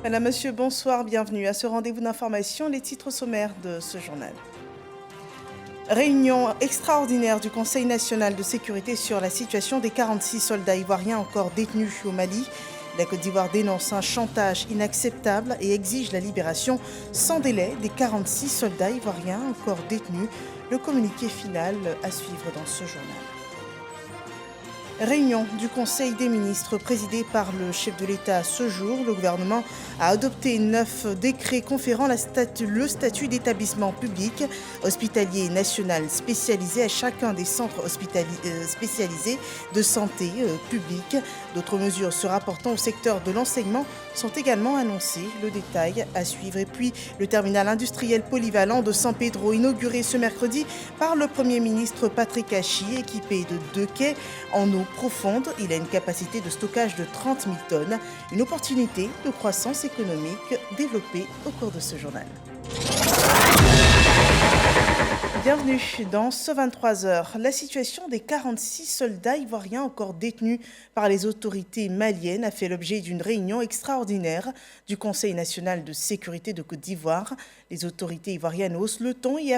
Madame, Monsieur, bonsoir, bienvenue à ce rendez-vous d'information, les titres sommaires de ce journal. Réunion extraordinaire du Conseil national de sécurité sur la situation des 46 soldats ivoiriens encore détenus au Mali. La Côte d'Ivoire dénonce un chantage inacceptable et exige la libération sans délai des 46 soldats ivoiriens encore détenus. Le communiqué final à suivre dans ce journal. Réunion du Conseil des ministres présidée par le chef de l'État ce jour. Le gouvernement a adopté 9 décrets conférant le statut d'établissement public hospitalier national spécialisé à chacun des centres spécialisés de santé publique. D'autres mesures se rapportant au secteur de l'enseignement sont également annoncées. Le détail à suivre. Et puis, le terminal industriel polyvalent de San Pedro, inauguré ce mercredi par le Premier ministre Patrick Hachi, équipé de 2 quais en eau profonde. Il a une capacité de stockage de 30 000 tonnes, une opportunité de croissance économique développée au cours de ce journal. Bienvenue dans ce 23h. La situation des 46 soldats ivoiriens encore détenus par les autorités maliennes a fait l'objet d'une réunion extraordinaire du Conseil national de sécurité de Côte d'Ivoire. Les autorités ivoiriennes haussent le ton et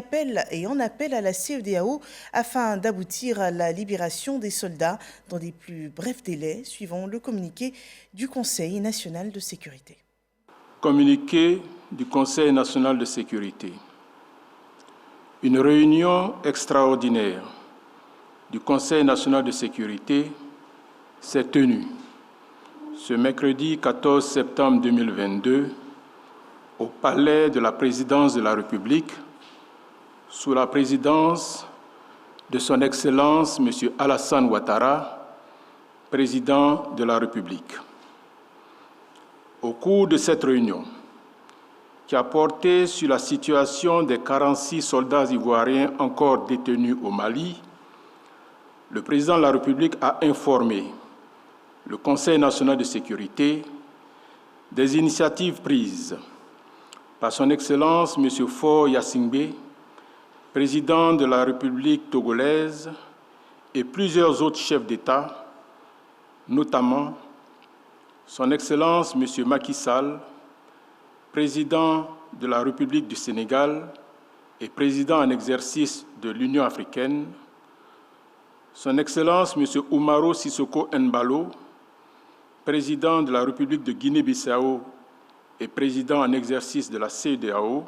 en appellent à la CEDEAO afin d'aboutir à la libération des soldats dans des plus brefs délais, suivant le communiqué du Conseil national de sécurité. Communiqué du Conseil national de sécurité. Une réunion extraordinaire du Conseil national de sécurité s'est tenue ce mercredi 14 septembre 2022 au Palais de la Présidence de la République sous la présidence de Son Excellence M. Alassane Ouattara, Président de la République. Au cours de cette réunion, qui a porté sur la situation des 46 soldats ivoiriens encore détenus au Mali, le Président de la République a informé le Conseil national de sécurité des initiatives prises par Son Excellence M. Faure Gnassingbé, Président de la République togolaise, et plusieurs autres chefs d'État, notamment Son Excellence M. Macky Sall, Président de la République du Sénégal et Président en exercice de l'Union africaine, Son Excellence M. Umaro Sissoko Embalo, Président de la République de Guinée-Bissau et Président en exercice de la CEDEAO,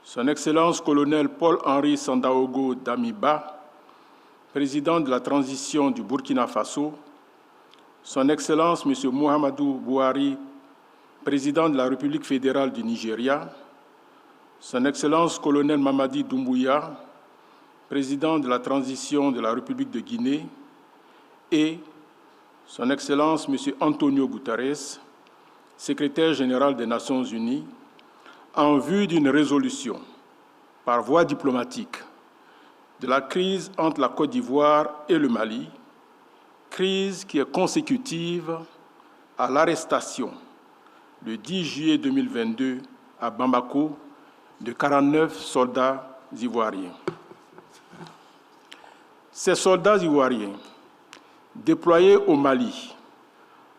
Son Excellence Colonel Paul-Henri Sandaogo Damiba, Président de la transition du Burkina Faso, Son Excellence M. Muhammadu Buhari, Président de la République fédérale du Nigeria, Son Excellence Colonel Mamadi Doumbouya, Président de la transition de la République de Guinée, et Son Excellence M. Antonio Guterres, Secrétaire général des Nations Unies, en vue d'une résolution par voie diplomatique de la crise entre la Côte d'Ivoire et le Mali, crise qui est consécutive à l'arrestation le 10 juillet 2022 à Bamako de 49 soldats ivoiriens. Ces soldats ivoiriens, déployés au Mali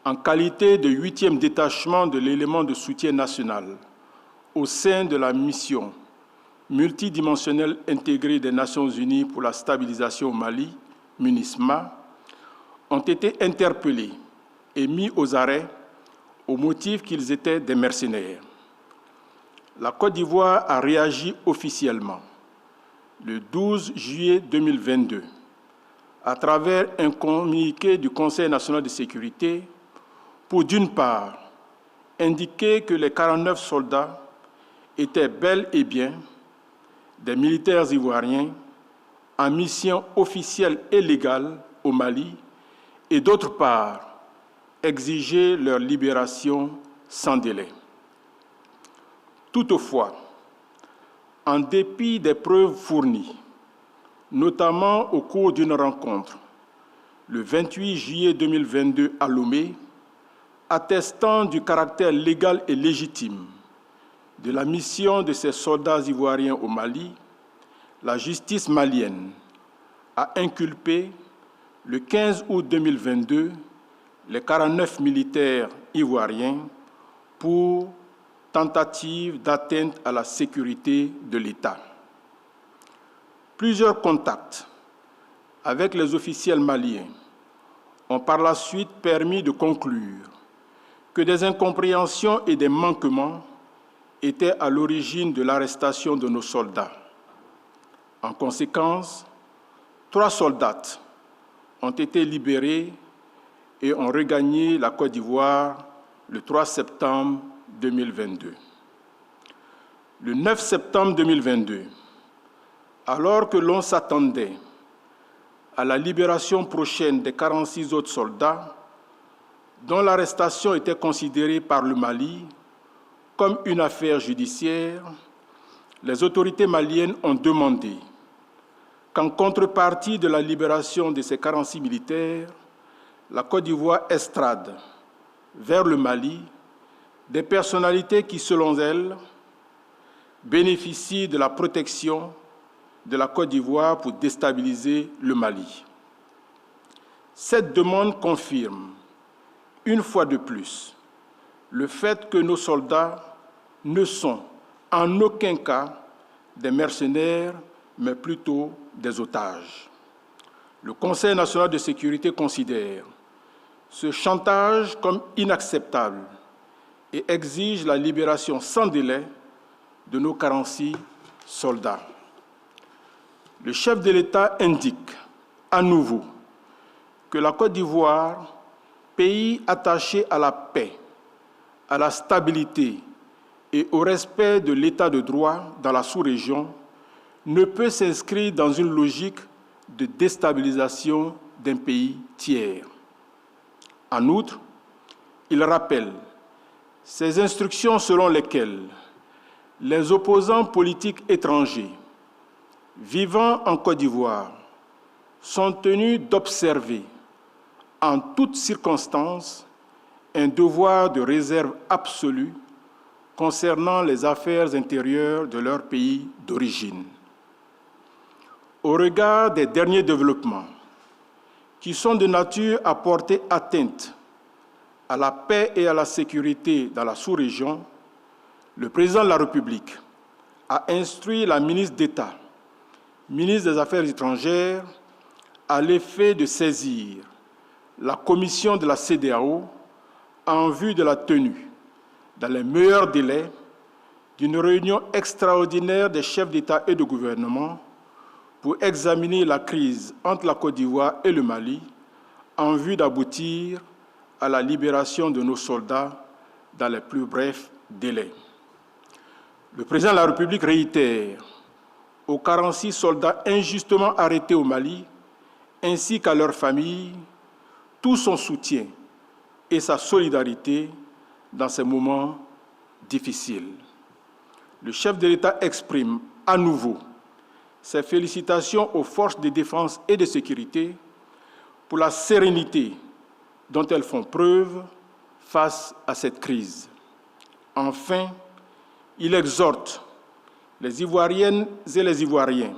en qualité de 8e détachement de l'élément de soutien national au sein de la mission multidimensionnelle intégrée des Nations Unies pour la stabilisation au Mali, MINUSMA, ont été interpellés et mis aux arrêts au motif qu'ils étaient des mercenaires. La Côte d'Ivoire a réagi officiellement le 12 juillet 2022 à travers un communiqué du Conseil national de sécurité pour, d'une part, indiquer que les 49 soldats étaient bel et bien des militaires ivoiriens en mission officielle et légale au Mali, et d'autre part, exiger leur libération sans délai. Toutefois, en dépit des preuves fournies, notamment au cours d'une rencontre le 28 juillet 2022 à Lomé, attestant du caractère légal et légitime de la mission de ces soldats ivoiriens au Mali, la justice malienne a inculpé le 15 août 2022 les 49 militaires ivoiriens pour tentative d'atteinte à la sécurité de l'État. Plusieurs contacts avec les officiels maliens ont par la suite permis de conclure que des incompréhensions et des manquements étaient à l'origine de l'arrestation de nos soldats. En conséquence, 3 soldats ont été libérés et ont regagné la Côte d'Ivoire le 3 septembre 2022. Le 9 septembre 2022, alors que l'on s'attendait à la libération prochaine des 46 autres soldats, dont l'arrestation était considérée par le Mali comme une affaire judiciaire, les autorités maliennes ont demandé qu'en contrepartie de la libération de ces 46 militaires, la Côte d'Ivoire extrade vers le Mali des personnalités qui, selon elles, bénéficient de la protection de la Côte d'Ivoire pour déstabiliser le Mali. Cette demande confirme, une fois de plus, le fait que nos soldats ne sont en aucun cas des mercenaires, mais plutôt des otages. Le Conseil national de sécurité considère ce chantage comme inacceptable et exige la libération sans délai de nos 46 soldats. Le chef de l'État indique à nouveau que la Côte d'Ivoire, pays attaché à la paix, à la stabilité et au respect de l'État de droit dans la sous-région, ne peut s'inscrire dans une logique de déstabilisation d'un pays tiers. En outre, il rappelle ces instructions selon lesquelles les opposants politiques étrangers vivant en Côte d'Ivoire sont tenus d'observer en toutes circonstances un devoir de réserve absolue concernant les affaires intérieures de leur pays d'origine. Au regard des derniers développements qui sont de nature à porter atteinte à la paix et à la sécurité dans la sous-région, le président de la République a instruit la ministre d'État, ministre des Affaires étrangères, à l'effet de saisir la commission de la CEDEAO en vue de la tenue, dans les meilleurs délais, d'une réunion extraordinaire des chefs d'État et de gouvernement pour examiner la crise entre la Côte d'Ivoire et le Mali en vue d'aboutir à la libération de nos soldats dans les plus brefs délais. Le président de la République réitère aux 46 soldats injustement arrêtés au Mali, ainsi qu'à leurs familles, tout son soutien et sa solidarité dans ces moments difficiles. Le chef de l'État exprime à nouveau ses félicitations aux forces de défense et de sécurité pour la sérénité dont elles font preuve face à cette crise. Enfin, il exhorte les Ivoiriennes et les Ivoiriens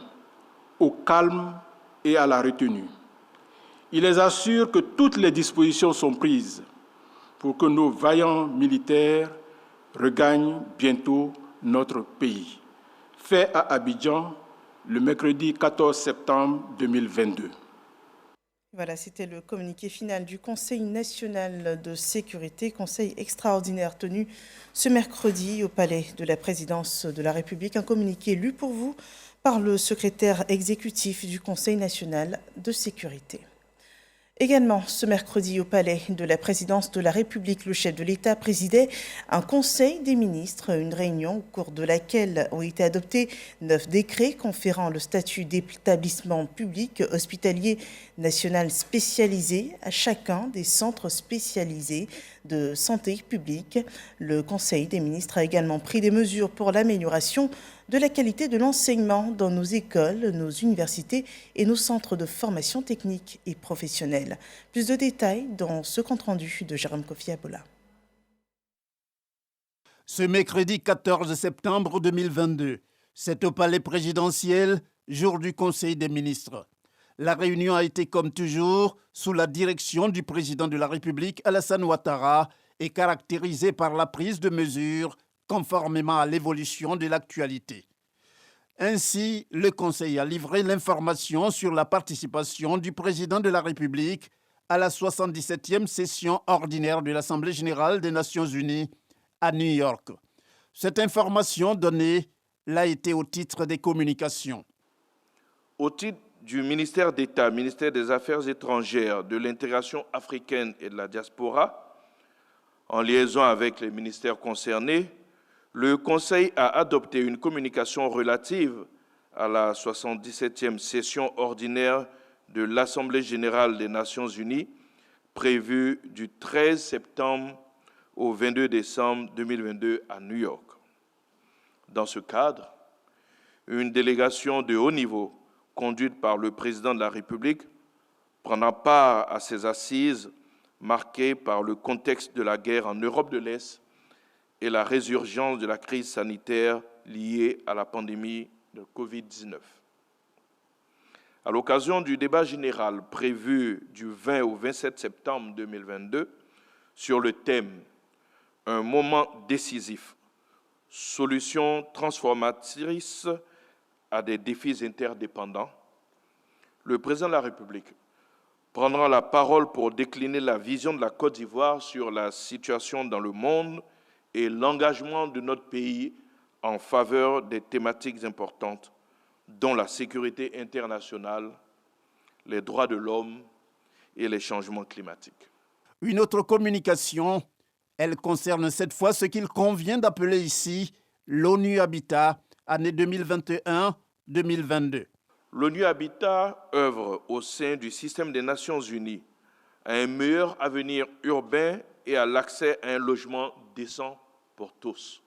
au calme et à la retenue. Il les assure que toutes les dispositions sont prises pour que nos vaillants militaires regagnent bientôt notre pays. Fait à Abidjan le mercredi 14 septembre 2022. Voilà, c'était le communiqué final du Conseil national de sécurité, conseil extraordinaire tenu ce mercredi au Palais de la Présidence de la République. Un communiqué lu pour vous par le secrétaire exécutif du Conseil national de sécurité. Également, ce mercredi au Palais de la Présidence de la République, le chef de l'État présidait un conseil des ministres, une réunion au cours de laquelle ont été adoptés 9 décrets conférant le statut d'établissement public hospitalier national spécialisé à chacun des centres spécialisés de santé publique. Le Conseil des ministres a également pris des mesures pour l'amélioration de la qualité de l'enseignement dans nos écoles, nos universités et nos centres de formation technique et professionnelle. Plus de détails dans ce compte-rendu de Jérôme Kofi Abola. Ce mercredi 14 septembre 2022, c'est au Palais présidentiel, jour du Conseil des ministres. La réunion a été comme toujours sous la direction du président de la République, Alassane Ouattara, et caractérisée par la prise de mesures conformément à l'évolution de l'actualité. Ainsi, le Conseil a livré l'information sur la participation du président de la République à la 77e session ordinaire de l'Assemblée générale des Nations unies à New York. Cette information donnée l'a été au titre des communications. Au titre du ministère d'État, ministère des Affaires étrangères, de l'intégration africaine et de la diaspora, en liaison avec les ministères concernés, le Conseil a adopté une communication relative à la 77e session ordinaire de l'Assemblée générale des Nations unies, prévue du 13 septembre au 22 décembre 2022 à New York. Dans ce cadre, une délégation de haut niveau, conduite par le président de la République, prendra part à ces assises marquées par le contexte de la guerre en Europe de l'Est et la résurgence de la crise sanitaire liée à la pandémie de Covid-19. À l'occasion du débat général prévu du 20 au 27 septembre 2022 sur le thème « Un moment décisif, solutions transformatrices à des défis interdépendants », le président de la République prendra la parole pour décliner la vision de la Côte d'Ivoire sur la situation dans le monde et l'engagement de notre pays en faveur des thématiques importantes, dont la sécurité internationale, les droits de l'homme et les changements climatiques. Une autre communication, elle concerne cette fois ce qu'il convient d'appeler ici l'ONU Habitat, année 2021-2022. L'ONU Habitat œuvre au sein du système des Nations Unies à un meilleur avenir urbain et à l'accès à un logement décent pour tous.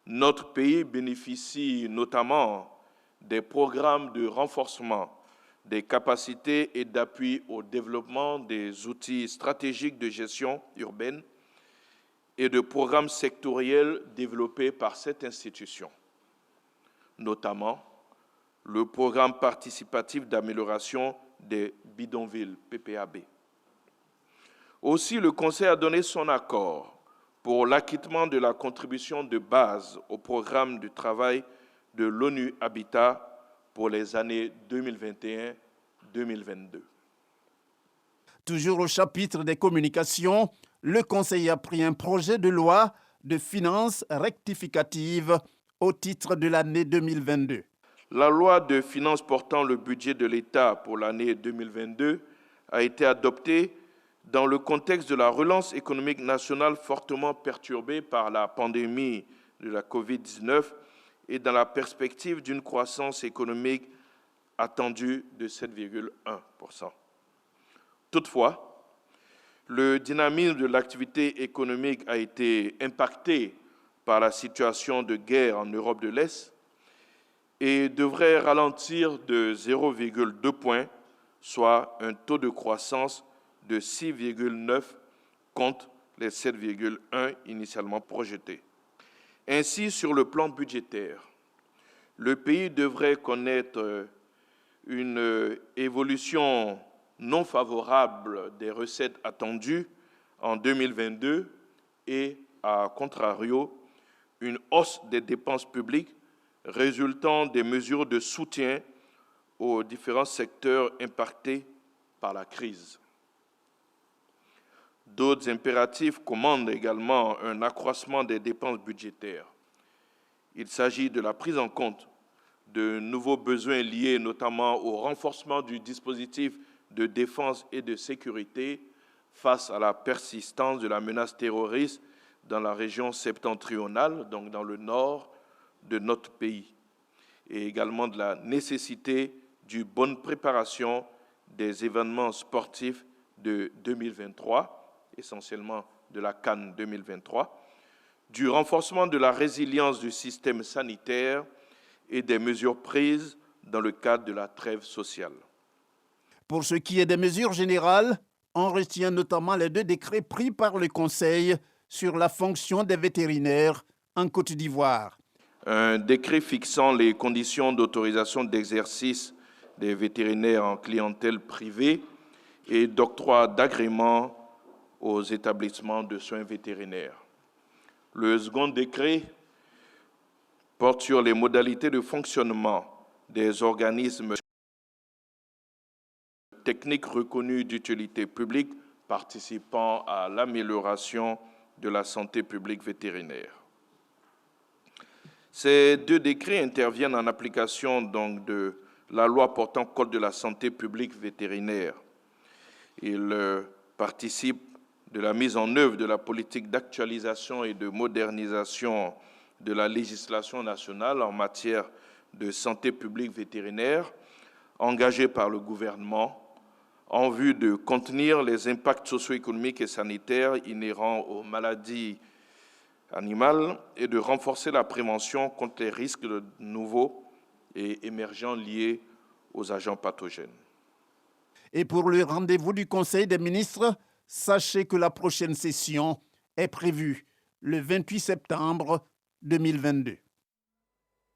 Notre pays bénéficie notamment des programmes de renforcement des capacités et d'appui au développement des outils stratégiques de gestion urbaine et de programmes sectoriels développés par cette institution, notamment le programme participatif d'amélioration des bidonvilles, PPAB. Aussi, le Conseil a donné son accord pour l'acquittement de la contribution de base au programme de travail de l'ONU Habitat pour les années 2021-2022. Toujours au chapitre des communications, le Conseil a pris un projet de loi de finances rectificative au titre de l'année 2022. La loi de finances portant le budget de l'État pour l'année 2022 a été adoptée dans le contexte de la relance économique nationale fortement perturbée par la pandémie de la COVID-19 et dans la perspective d'une croissance économique attendue de 7,1%. Toutefois, le dynamisme de l'activité économique a été impacté par la situation de guerre en Europe de l'Est et devrait ralentir de 0,2 points, soit un taux de croissance de 6,9 contre les 7,1 initialement projetés. Ainsi, sur le plan budgétaire, le pays devrait connaître une évolution non favorable des recettes attendues en 2022 et, à contrario, une hausse des dépenses publiques résultant des mesures de soutien aux différents secteurs impactés par la crise. D'autres impératifs commandent également un accroissement des dépenses budgétaires. Il s'agit de la prise en compte de nouveaux besoins liés notamment au renforcement du dispositif de défense et de sécurité face à la persistance de la menace terroriste dans la région septentrionale, donc dans le nord de notre pays, et également de la nécessité d'une bonne préparation des événements sportifs de 2023, essentiellement de la CAN 2023, du renforcement de la résilience du système sanitaire et des mesures prises dans le cadre de la trêve sociale. Pour ce qui est des mesures générales, on retient notamment les 2 décrets pris par le Conseil sur la fonction des vétérinaires en Côte d'Ivoire. Un décret fixant les conditions d'autorisation d'exercice des vétérinaires en clientèle privée et d'octroi d'agréments aux établissements de soins vétérinaires. Le second décret porte sur les modalités de fonctionnement des organismes techniques reconnus d'utilité publique participant à l'amélioration de la santé publique vétérinaire. Ces deux décrets interviennent en application donc de la loi portant Code de la santé publique vétérinaire. Ils participent de la mise en œuvre de la politique d'actualisation et de modernisation de la législation nationale en matière de santé publique vétérinaire engagée par le gouvernement en vue de contenir les impacts socio-économiques et sanitaires inhérents aux maladies animales et de renforcer la prévention contre les risques nouveaux et émergents liés aux agents pathogènes. Et pour le rendez-vous du Conseil des ministres, sachez que la prochaine session est prévue le 28 septembre 2022.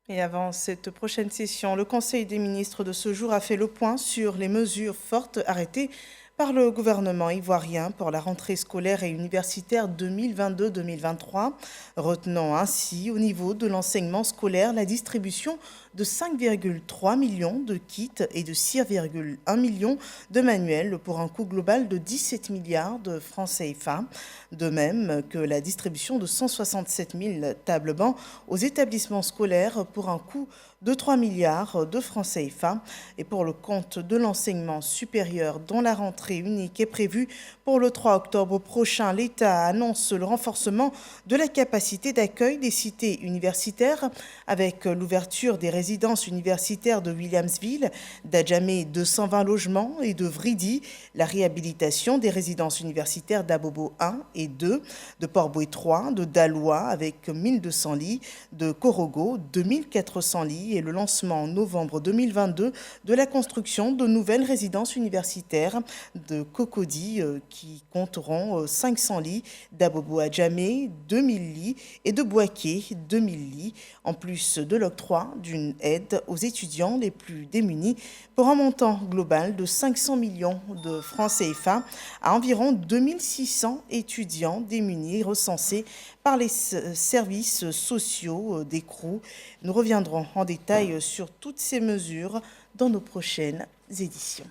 Et avant cette prochaine session, le Conseil des ministres de ce jour a fait le point sur les mesures fortes arrêtées par le gouvernement ivoirien pour la rentrée scolaire et universitaire 2022-2023, retenant ainsi au niveau de l'enseignement scolaire la distribution de 5,3 millions de kits et de 6,1 millions de manuels pour un coût global de 17 milliards de francs CFA, de même que la distribution de 167 000 tables bancs aux établissements scolaires pour un coût de 3 milliards de francs CFA. Et pour le compte de l'enseignement supérieur, dont la rentrée unique est prévue pour le 3 octobre prochain, l'État annonce le renforcement de la capacité d'accueil des cités universitaires avec l'ouverture des résidences universitaires de Williamsville, d'Adjamé 220 logements et de Vridi, la réhabilitation des résidences universitaires d'Abobo 1 et 2, de Port-Boué 3, de Daloa avec 1200 lits, de Korogo 2400 lits et le lancement en novembre 2022 de la construction de nouvelles résidences universitaires de Cocody qui compteront 500 lits, d'Abobo Adjamé 2000 lits et de Bouaké 2000 lits, en plus de l'octroi d'une aide aux étudiants les plus démunis pour un montant global de 500 millions de francs CFA à environ 2600 étudiants démunis recensés par les services sociaux des CROU. Nous reviendrons en détail sur toutes ces mesures dans nos prochaines éditions.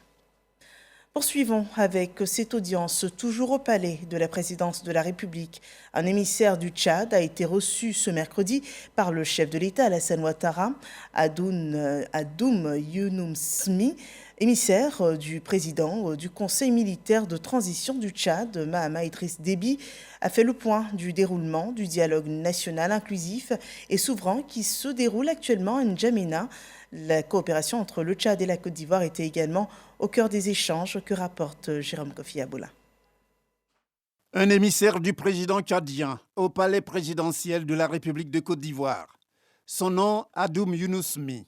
Poursuivons avec cette audience toujours au palais de la présidence de la République. Un émissaire du Tchad a été reçu ce mercredi par le chef de l'État Alassane Ouattara, Adoum Younous-Smi, émissaire du président du Conseil militaire de transition du Tchad, Mahama Idriss Déby, a fait le point du déroulement du dialogue national inclusif et souverain qui se déroule actuellement à N'Djamena. La coopération entre le Tchad et la Côte d'Ivoire était également au cœur des échanges que rapporte Jérôme Kofi Aboula. Un émissaire du président tchadien au palais présidentiel de la République de Côte d'Ivoire. Son nom, Adoum Younous-Smi.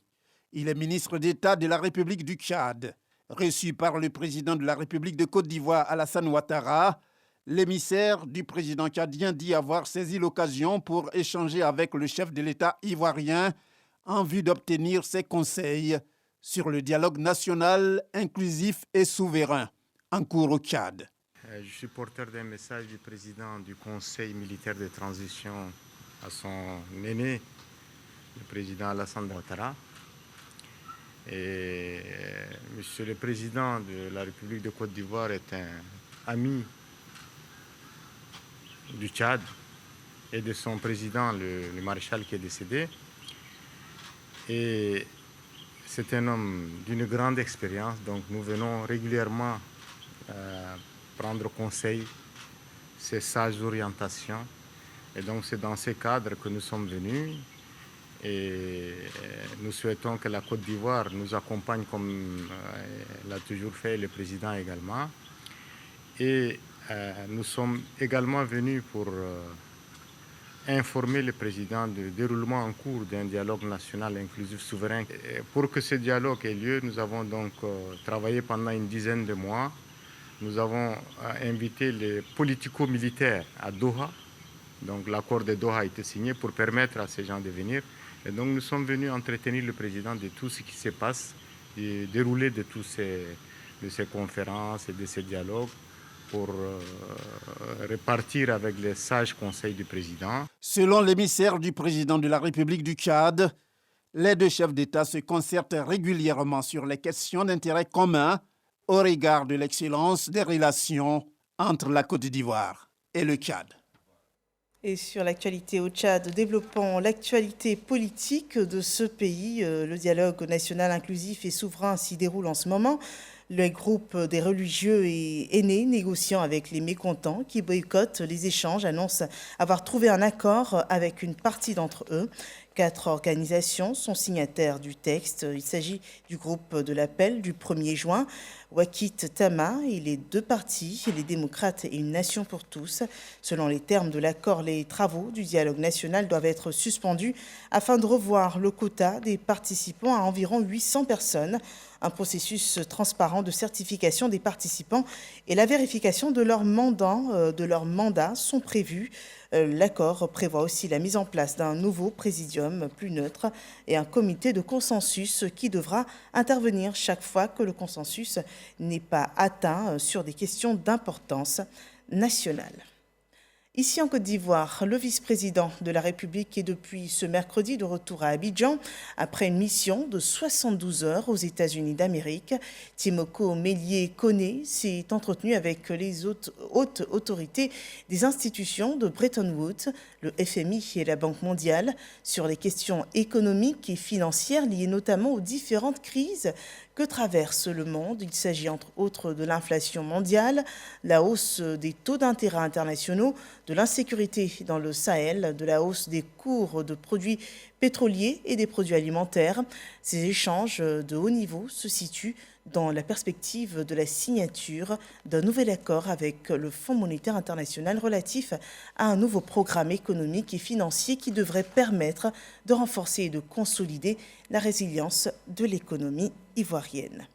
Il est ministre d'État de la République du Tchad. Reçu par le président de la République de Côte d'Ivoire, Alassane Ouattara, l'émissaire du président tchadien dit avoir saisi l'occasion pour échanger avec le chef de l'État ivoirien en vue d'obtenir ses conseils sur le dialogue national inclusif et souverain en cours au Tchad. Je suis porteur d'un message du président du Conseil militaire de transition à son aîné, le président Alassane Ouattara. Et Monsieur le Président de la République de Côte d'Ivoire est un ami du Tchad et de son président, le maréchal qui est décédé. Et c'est un homme d'une grande expérience, donc nous venons régulièrement prendre conseil, ses sages orientations. Et donc c'est dans ces cadres que nous sommes venus. Et nous souhaitons que la Côte d'Ivoire nous accompagne comme l'a toujours fait le président également. Et nous sommes également venus pour informer le président du déroulement en cours d'un dialogue national inclusif souverain. Et pour que ce dialogue ait lieu, nous avons donc travaillé pendant une dizaine de mois. Nous avons invité les politico-militaires à Doha. Donc l'accord de Doha a été signé pour permettre à ces gens de venir. Et donc nous sommes venus entretenir le président de tout ce qui se passe, du déroulé de ces conférences et de ces dialogues pour repartir avec les sages conseils du président. Selon l'émissaire du président de la République du Tchad, les deux chefs d'État se concertent régulièrement sur les questions d'intérêt commun au regard de l'excellence des relations entre la Côte d'Ivoire et le Tchad. Et sur l'actualité au Tchad, développant l'actualité politique de ce pays, le dialogue national inclusif et souverain s'y déroule en ce moment. Le groupe des religieux et aînés négociant avec les mécontents qui boycottent les échanges annonce avoir trouvé un accord avec une partie d'entre eux. 4 organisations sont signataires du texte. Il s'agit du groupe de l'appel du 1er juin, Wakit Tama et les 2 partis, les démocrates et une nation pour tous. Selon les termes de l'accord, les travaux du dialogue national doivent être suspendus afin de revoir le quota des participants à environ 800 personnes. Un processus transparent de certification des participants et la vérification de leur mandat sont prévus. L'accord prévoit aussi la mise en place d'un nouveau présidium plus neutre et un comité de consensus qui devra intervenir chaque fois que le consensus n'est pas atteint sur des questions d'importance nationale. Ici en Côte d'Ivoire, le vice-président de la République est depuis ce mercredi de retour à Abidjan après une mission de 72 heures aux États-Unis d'Amérique. Timoko Mélié-Koné s'est entretenu avec les hautes autorités des institutions de Bretton Woods, le FMI et la Banque mondiale sur les questions économiques et financières liées notamment aux différentes crises que traverse le monde. Il s'agit entre autres de l'inflation mondiale, la hausse des taux d'intérêt internationaux, de l'insécurité dans le Sahel, de la hausse des cours de produits pétroliers et des produits alimentaires. Ces échanges de haut niveau se situent dans la perspective de la signature d'un nouvel accord avec le Fonds monétaire international relatif à un nouveau programme économique et financier qui devrait permettre de renforcer et de consolider la résilience de l'économie ivoirienne.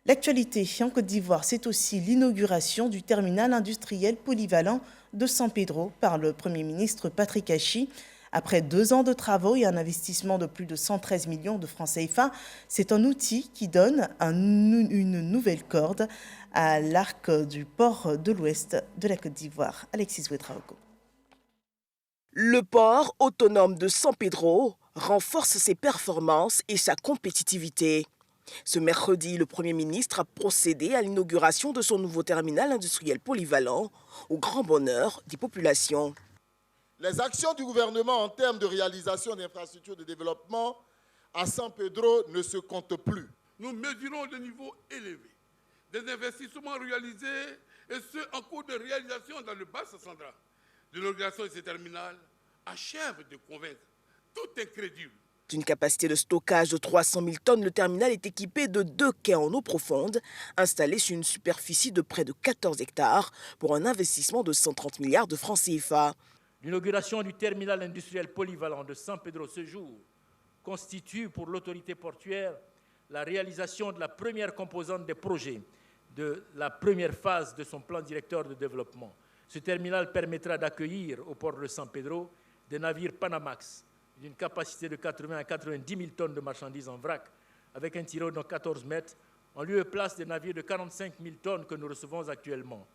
L'actualité en Côte d'Ivoire, c'est aussi l'inauguration du terminal industriel polyvalent de San Pedro par le Premier ministre Patrick Hachi. Après 2 ans de travaux et un investissement de plus de 113 millions de francs CFA, c'est un outil qui donne une nouvelle corde à l'arc du port de l'Ouest de la Côte d'Ivoire. Alexis Ouedraogo. Le port autonome de San Pedro renforce ses performances et sa compétitivité. Ce mercredi, le Premier ministre a procédé à l'inauguration de son nouveau terminal industriel polyvalent, au grand bonheur des populations. Les actions du gouvernement en termes de réalisation d'infrastructures de développement à San Pedro ne se comptent plus. Nous mesurons le niveau élevé des investissements réalisés et ceux en cours de réalisation dans le bassin central. L'inauguration de ce terminal achève de convaincre tout incrédule. D'une capacité de stockage de 300 000 tonnes, le terminal est équipé de 2 quais en eau profonde, installés sur une superficie de près de 14 hectares pour un investissement de 130 milliards de francs CFA. L'inauguration du terminal industriel polyvalent de San Pedro ce jour constitue pour l'autorité portuaire la réalisation de la première composante des projets de la première phase de son plan directeur de développement. Ce terminal permettra d'accueillir au port de San Pedro des navires Panamax d'une capacité de 80 à 90 000 tonnes de marchandises en vrac avec un tirant de 14 mètres en lieu et place des navires de 45 000 tonnes que nous recevons actuellement.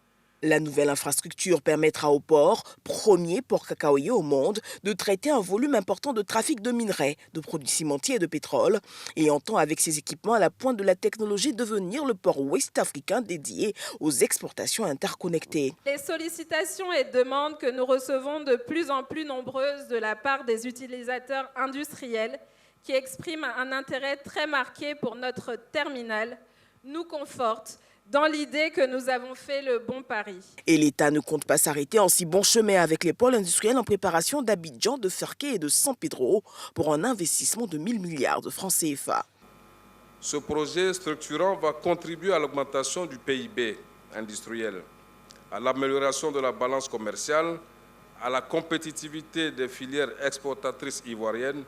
La nouvelle infrastructure permettra au port, premier port cacaoyer au monde, de traiter un volume important de trafic de minerais, de produits cimentiers et de pétrole, et entend avec ses équipements à la pointe de la technologie devenir le port ouest-africain dédié aux exportations interconnectées. Les sollicitations et demandes que nous recevons de plus en plus nombreuses de la part des utilisateurs industriels qui expriment un intérêt très marqué pour notre terminal nous confortent dans l'idée que nous avons fait le bon pari. Et l'État ne compte pas s'arrêter en si bon chemin avec les pôles industriels en préparation d'Abidjan, de Ferké et de San Pedro pour un investissement de 1 000 milliards de francs CFA. Ce projet structurant va contribuer à l'augmentation du PIB industriel, à l'amélioration de la balance commerciale, à la compétitivité des filières exportatrices ivoiriennes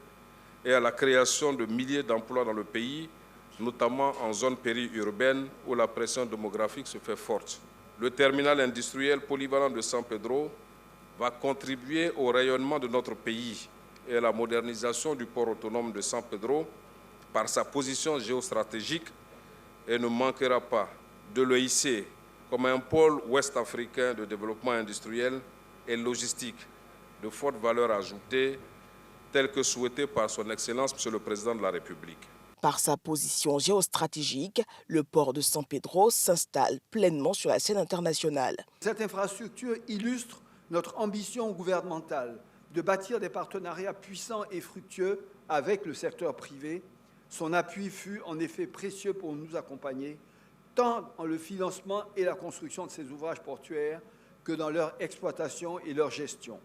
et à la création de milliers d'emplois dans le pays, notamment en zone périurbaine où la pression démographique se fait forte. Le terminal industriel polyvalent de San Pedro va contribuer au rayonnement de notre pays et à la modernisation du port autonome de San Pedro par sa position géostratégique et ne manquera pas de le hisser comme un pôle ouest-africain de développement industriel et logistique de forte valeur ajoutée, tel que souhaité par son Excellence, Monsieur le Président de la République. Par sa position géostratégique, le port de San Pedro s'installe pleinement sur la scène internationale. Cette infrastructure illustre notre ambition gouvernementale de bâtir des partenariats puissants et fructueux avec le secteur privé. Son appui fut en effet précieux pour nous accompagner, tant dans le financement et la construction de ces ouvrages portuaires que dans leur exploitation et leur gestion.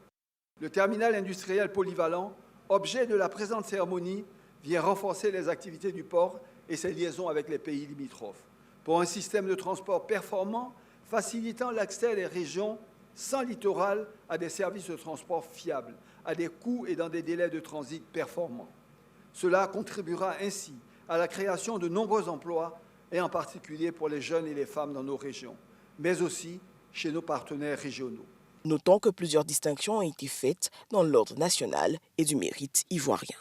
Le terminal industriel polyvalent, objet de la présente cérémonie, vient renforcer les activités du port et ses liaisons avec les pays limitrophes, pour un système de transport performant, facilitant l'accès des régions sans littoral à des services de transport fiables, à des coûts et dans des délais de transit performants. Cela contribuera ainsi à la création de nombreux emplois, et en particulier pour les jeunes et les femmes dans nos régions, mais aussi chez nos partenaires régionaux. Notons que plusieurs distinctions ont été faites dans l'ordre national et du mérite ivoirien.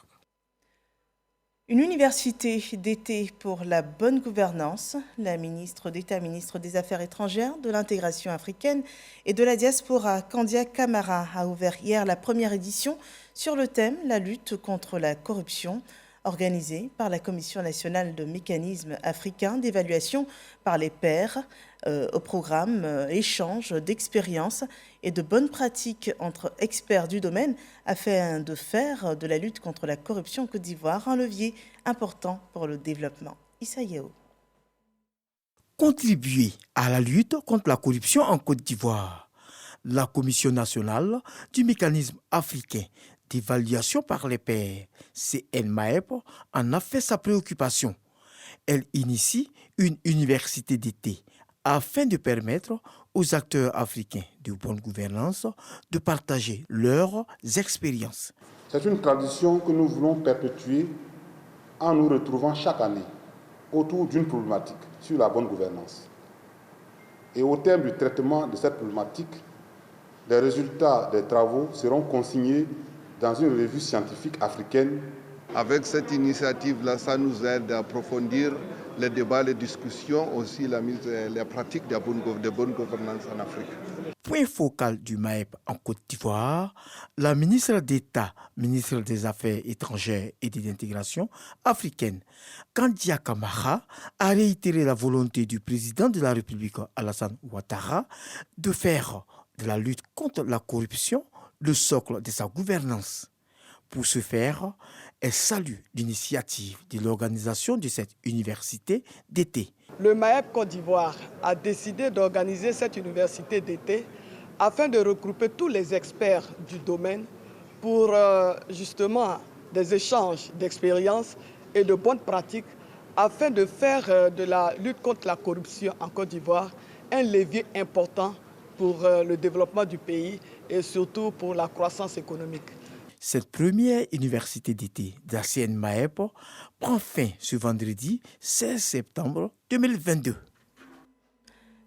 Une université d'été pour la bonne gouvernance. La ministre d'État, ministre des Affaires étrangères, de l'intégration africaine et de la diaspora, Kandia Camara, a ouvert hier la première édition sur le thème « La lutte contre la corruption », organisée par la Commission nationale de mécanismes africains d'évaluation par les pairs, au programme échange d'expériences et de bonnes pratiques entre experts du domaine afin de faire de la lutte contre la corruption en Côte d'Ivoire un levier important pour le développement. Issa Yeo. Contribuer à la lutte contre la corruption en Côte d'Ivoire. La Commission nationale du mécanisme africain d'évaluation par les pairs, CNMAEP, en a fait sa préoccupation. Elle initie une université d'été afin de permettre aux acteurs africains de bonne gouvernance de partager leurs expériences. C'est une tradition que nous voulons perpétuer en nous retrouvant chaque année autour d'une problématique sur la bonne gouvernance. Et au terme du traitement de cette problématique, les résultats des travaux seront consignés dans une revue scientifique africaine. Avec cette initiative-là, ça nous aide à approfondir les débats, les discussions, aussi les pratiques de bonne gouvernance en Afrique. Point focal du MAEP en Côte d'Ivoire, la ministre d'État, ministre des Affaires étrangères et de l'intégration africaine, Kandia Camara, a réitéré la volonté du président de la République, Alassane Ouattara, de faire de la lutte contre la corruption le socle de sa gouvernance. Pour ce faire, elle salue l'initiative de l'organisation de cette université d'été. Le MAEP Côte d'Ivoire a décidé d'organiser cette université d'été afin de regrouper tous les experts du domaine pour justement des échanges d'expériences et de bonnes pratiques afin de faire de la lutte contre la corruption en Côte d'Ivoire un levier important pour le développement du pays et surtout pour la croissance économique. Cette première université d'été de la CNMAEP prend fin ce vendredi 16 septembre 2022.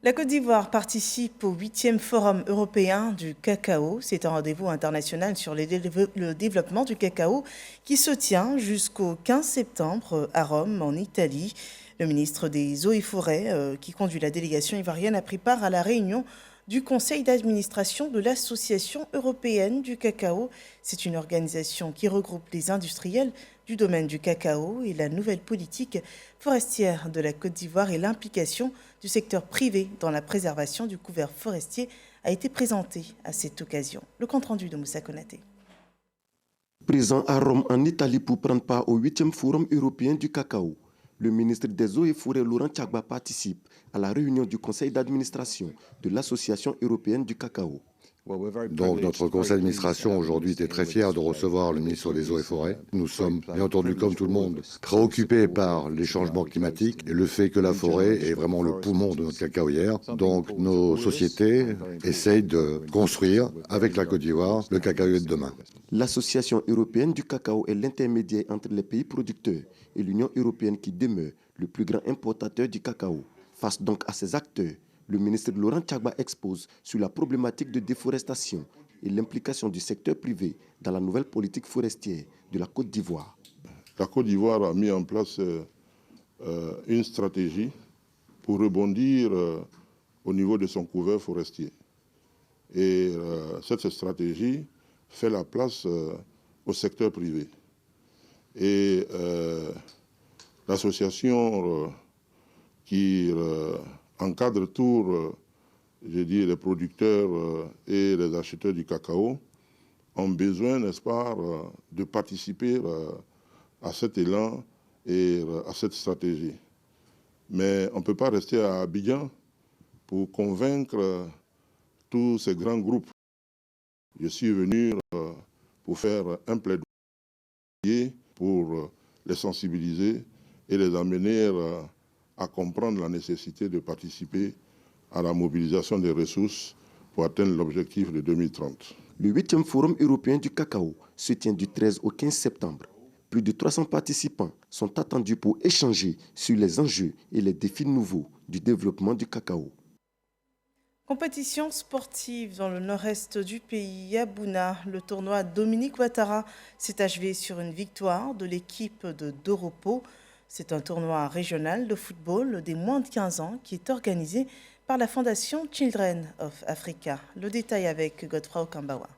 La Côte d'Ivoire participe au 8e Forum européen du cacao. C'est un rendez-vous international sur le développement du cacao qui se tient jusqu'au 15 septembre à Rome, en Italie. Le ministre des Eaux et Forêts, qui conduit la délégation ivoirienne, a pris part à la réunion du conseil d'administration de l'Association européenne du cacao. C'est une organisation qui regroupe les industriels du domaine du cacao et la nouvelle politique forestière de la Côte d'Ivoire et l'implication du secteur privé dans la préservation du couvert forestier a été présentée à cette occasion. Le compte-rendu de Moussa Konaté. Présent à Rome en Italie pour prendre part au 8e Forum européen du cacao, le ministre des Eaux et Forêts, Laurent Tchagba, participe à la réunion du conseil d'administration de l'Association européenne du cacao. Donc notre conseil d'administration aujourd'hui était très fier de recevoir le ministre des Eaux et Forêts. Nous sommes, bien entendu, comme tout le monde, préoccupés par les changements climatiques et le fait que la forêt est vraiment le poumon de notre cacaoyère. Donc nos sociétés essayent de construire avec la Côte d'Ivoire le cacaoyer de demain. L'Association européenne du cacao est l'intermédiaire entre les pays producteurs et l'Union européenne qui demeure le plus grand importateur du cacao. Face donc à ces acteurs, le ministre Laurent Tchagba expose sur la problématique de déforestation et l'implication du secteur privé dans la nouvelle politique forestière de la Côte d'Ivoire. La Côte d'Ivoire a mis en place une stratégie pour rebondir au niveau de son couvert forestier. Et cette stratégie fait la place au secteur privé. Et l'association qui encadre tous les producteurs et les acheteurs du cacao ont besoin, n'est-ce pas, de participer à cet élan et à cette stratégie. Mais on ne peut pas rester à Abidjan pour convaincre tous ces grands groupes. Je suis venu pour faire un plaidoyer pour les sensibiliser et les amener à comprendre la nécessité de participer à la mobilisation des ressources pour atteindre l'objectif de 2030. Le 8e Forum européen du cacao se tient du 13 au 15 septembre. Plus de 300 participants sont attendus pour échanger sur les enjeux et les défis nouveaux du développement du cacao. Compétition sportive dans le nord-est du pays, à Bouna. Le tournoi Dominique Ouattara s'est achevé sur une victoire de l'équipe de Doropo. C'est un tournoi régional de football des moins de 15 ans qui est organisé par la Fondation Children of Africa. Le détail avec Godfrey Okambawa.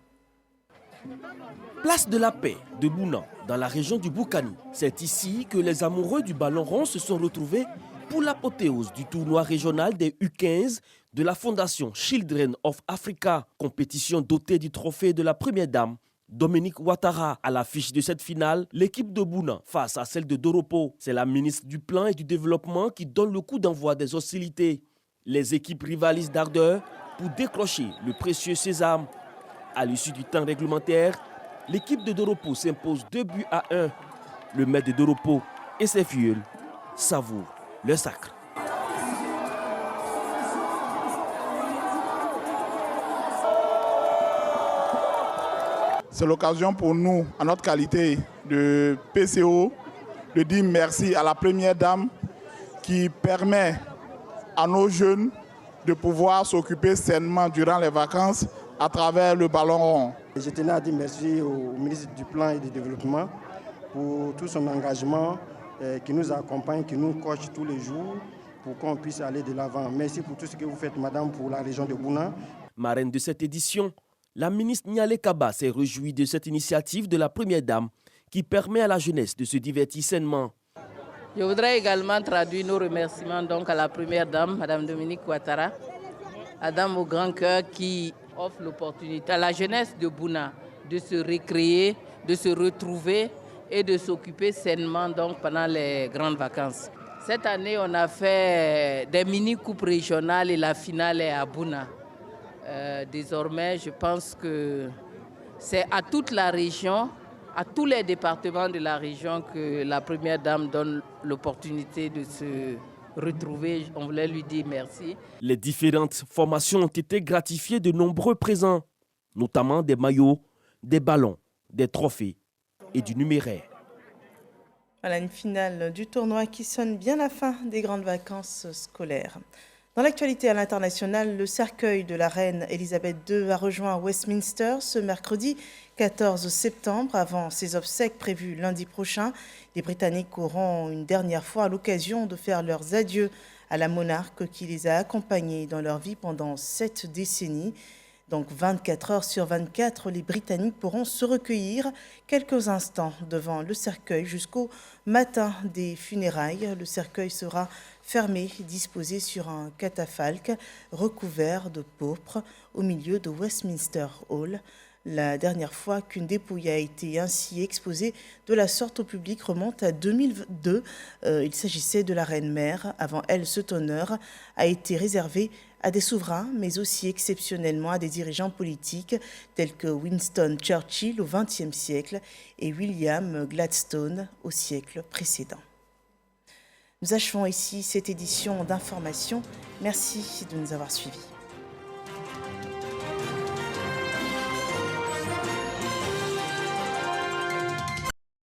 Place de la Paix de Bouna, dans la région du Boukani. C'est ici que les amoureux du ballon rond se sont retrouvés pour l'apothéose du tournoi régional des U15 de la Fondation Children of Africa, compétition dotée du trophée de la première dame, Dominique Ouattara. À l'affiche de cette finale, l'équipe de Bouna face à celle de Doropo. C'est la ministre du Plan et du Développement qui donne le coup d'envoi des hostilités. Les équipes rivalisent d'ardeur pour décrocher le précieux sésame. À l'issue du temps réglementaire, l'équipe de Doropo s'impose 2-1. Le maître de Doropo et ses filleuls savourent le sacre. C'est l'occasion pour nous, en notre qualité de PCO, de dire merci à la première dame qui permet à nos jeunes de pouvoir s'occuper sainement durant les vacances à travers le ballon rond. Je tenais à dire merci au ministre du Plan et du Développement pour tout son engagement qui nous accompagne, qui nous coach tous les jours pour qu'on puisse aller de l'avant. Merci pour tout ce que vous faites, madame, pour la région de Bouna. Marraine de cette édition, la ministre Nialé Kaba s'est réjouie de cette initiative de la première dame qui permet à la jeunesse de se divertir sainement. Je voudrais également traduire nos remerciements donc à la première dame, Madame Dominique Ouattara, la dame au grand cœur qui offre l'opportunité à la jeunesse de Bouna de se récréer, de se retrouver et de s'occuper sainement donc pendant les grandes vacances. Cette année, on a fait des mini-coupes régionales et la finale est à Bouna. Désormais, je pense que c'est à toute la région, à tous les départements de la région que la première dame donne l'opportunité de se retrouver. On voulait lui dire merci. Les différentes formations ont été gratifiées de nombreux présents, notamment des maillots, des ballons, des trophées et du numéraire. Voilà une finale du tournoi qui sonne bien la fin des grandes vacances scolaires. Dans l'actualité à l'international, le cercueil de la reine Elisabeth II a rejoint Westminster ce mercredi 14 septembre avant ses obsèques prévues lundi prochain. Les Britanniques auront une dernière fois l'occasion de faire leurs adieux à la monarque qui les a accompagnés dans leur vie pendant 7 décennies. Donc 24 heures sur 24, les Britanniques pourront se recueillir quelques instants devant le cercueil jusqu'au matin des funérailles. Le cercueil sera fermé, disposé sur un catafalque recouvert de pourpre au milieu de Westminster Hall. La dernière fois qu'une dépouille a été ainsi exposée de la sorte au public remonte à 2002. Il s'agissait de la reine-mère. Avant elle, cet honneur a été réservé à des souverains, mais aussi exceptionnellement à des dirigeants politiques tels que Winston Churchill au XXe siècle et William Gladstone au siècle précédent. Nous achevons ici cette édition d'information. Merci de nous avoir suivis.